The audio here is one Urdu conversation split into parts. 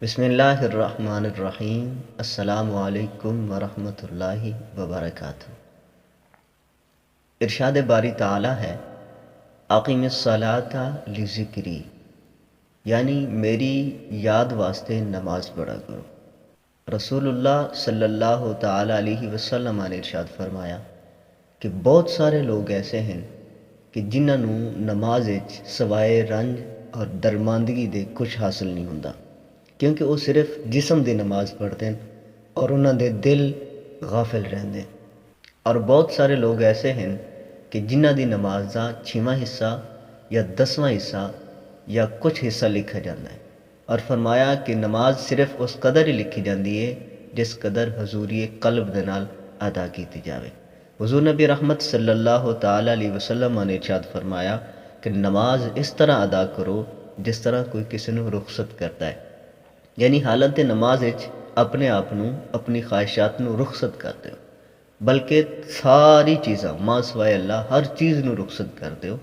بسم اللہ الرحمن الرحیم۔ السلام علیکم ورحمۃ اللہ وبرکاتہ۔ ارشاد باری تعالی ہے، اقیم الصلاۃ لذکری، یعنی میری یاد واسطے نماز پڑھا کرو۔ رسول اللہ صلی اللہ تعالی علیہ وسلم نے ارشاد فرمایا کہ بہت سارے لوگ ایسے ہیں کہ جنہاں نوں نماز وچ سوائے رنج اور درماندگی دے کچھ حاصل نہیں ہوندا، کیونکہ وہ صرف جسم دی نماز پڑھتے ہیں اور انہاں دے دل غافل رہندے۔ اور بہت سارے لوگ ایسے ہیں کہ جنہاں دی نماز دا 6واں حصہ یا 10واں حصہ یا کچھ حصہ لکھا جاتا ہے، اور فرمایا کہ نماز صرف اس قدر ہی لکھی جاندی ہے جس قدر حضوری قلب دے نال ادا کیتی جاوے۔ حضور نبی رحمت صلی اللہ تعالی علیہ وسلم نے ارشاد فرمایا کہ نماز اس طرح ادا کرو جس طرح کوئی کسی نوں رخصت کرتا ہے، یعنی حالت نماز وچ اپنے آپ نوں اپنی خواہشات نوں رخصت کرتے ہو، بلکہ ساری چیزاں ماں سوائے اللہ ہر چیز نوں رخصت کرتے ہو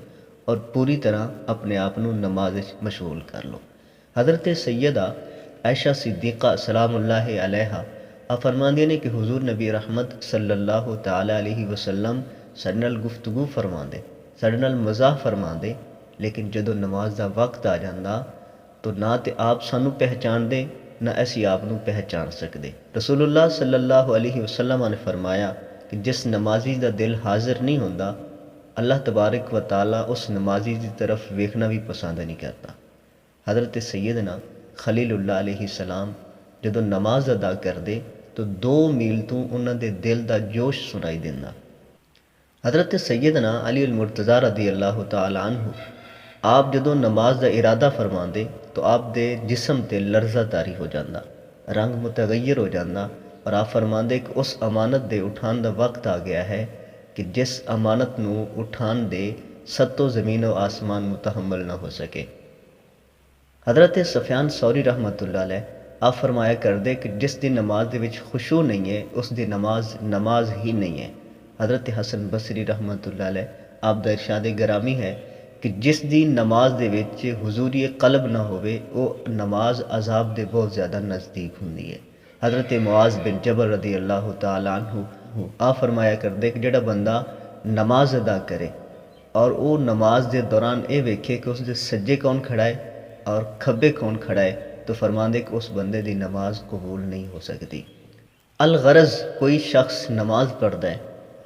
اور پوری طرح اپنے آپ نوں نماز وچ مشغول کر لو۔ حضرت سیدہ عائشہ صدیقہ سلام اللہ علیہا آپ فرماندے نے کہ حضور نبی رحمت صلی اللہ تعالی علیہ وسلم ساڈے نال گفتگو فرماندے، ساڈے نال مزاح فرماندے، لیکن جدوں نماز دا وقت آ جاندا تو نہ تے آپ سانوں پہچان دے نہ اسی آپ نوں پہچان سکدے۔ رسول اللہ صلی اللہ علیہ وسلم نے فرمایا کہ جس نمازی دا دل حاضر نہیں ہوندا، اللہ تبارک و تعالی اس نمازی دی طرف ویکھنا بھی پسند نہیں کرتا۔ حضرت سیدنا خلیل اللہ علیہ السلام جدوں نماز ادا کردے تو 2 میل تو انہاں دے دل دا جوش سنائی دیندا۔ حضرت سیدنا علی المرتضیٰ رضی اللہ تعالی عنہ آپ جدوں نماز دا ارادہ فرماندے تو آپ دے جسم تے لرزہ طاری ہو جاندہ، رنگ متغیر ہو جاندہ، اور آپ فرماندے کہ اس امانت دے اٹھان دا وقت آ گیا ہے کہ جس امانت نو اٹھان دے 7 زمین و آسمان متحمل نہ ہو سکے۔ حضرت سفیان ثوری رحمۃ اللہ علیہ آپ فرمایا کردے کہ جس دی نماز دے وچ خشوع نہیں ہے اس دی نماز ہی نہیں ہے۔ حضرت حسن بصری رحمۃ اللہ علیہ آپ دا ارشاد گرامی ہے کہ جس دی نماز دے وچ حضوری قلب نہ ہوئے وہ نماز عذاب دے بہت زیادہ نزدیک ہوندی ہے۔ حضرت معاذ بن جبل رضی اللہ تعالی عنہ آپ فرمایا کردے کہ جڑا بندہ نماز ادا کرے اور وہ نماز دے دوران اے ویکھے کہ اس دے سجے کون کھڑا ہے اور کھبے کون کھڑا ہے تو فرماندے کہ اس بندے دی نماز قبول نہیں ہو سکتی۔ الغرض کوئی شخص نماز پڑھدا ہے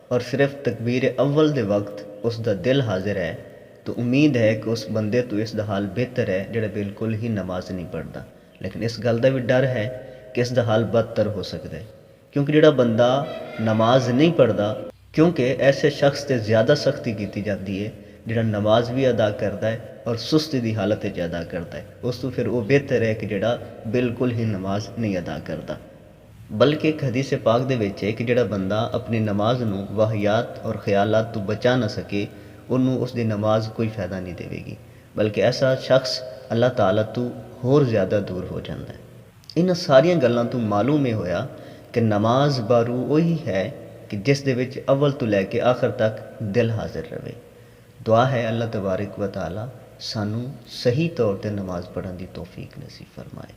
اور صرف تکبیر اول دے وقت اس دا دل حاضر ہے تو امید ہے کہ اس بندے تو اس دا حال بہتر ہے جڑا بالکل ہی نماز نہیں پڑھدا، لیکن اس گل دا بھی ڈر ہے کہ اس دا حال بدتر ہو سکتا ہے، کیونکہ جڑا بندہ نماز نہیں پڑھدا، کیونکہ ایسے شخص تے زیادہ سختی کیتی جاتی ہے جڑا نماز بھی ادا کردا ہے اور سستی دی حالت وچ ادا کردا ہے، اس تو پھر وہ بہتر ہے کہ جڑا بالکل ہی نماز نہیں ادا کردا۔ بلکہ ایک حدیث پاک دے وچ ہے کہ جڑا بندہ اپنی نماز نوں واہیات اور خیالات تو بچا نہ سکے انہوں اس دی نماز کوئی فائدہ نہیں دے گی، بلکہ ایسا شخص اللہ تعالیٰ تو ہور زیادہ دور ہو جاتا ہے۔ ان ساریاں گلاں تو معلوم یہ ہویا کہ نماز بارو وہی ہے کہ جس دے وچ اول تو لے کے آخر تک دل حاضر رہے۔ دعا ہے اللہ تبارک و تعالیٰ سانوں صحیح طور تے نماز پڑھن دی توفیق نصیب فرمائے۔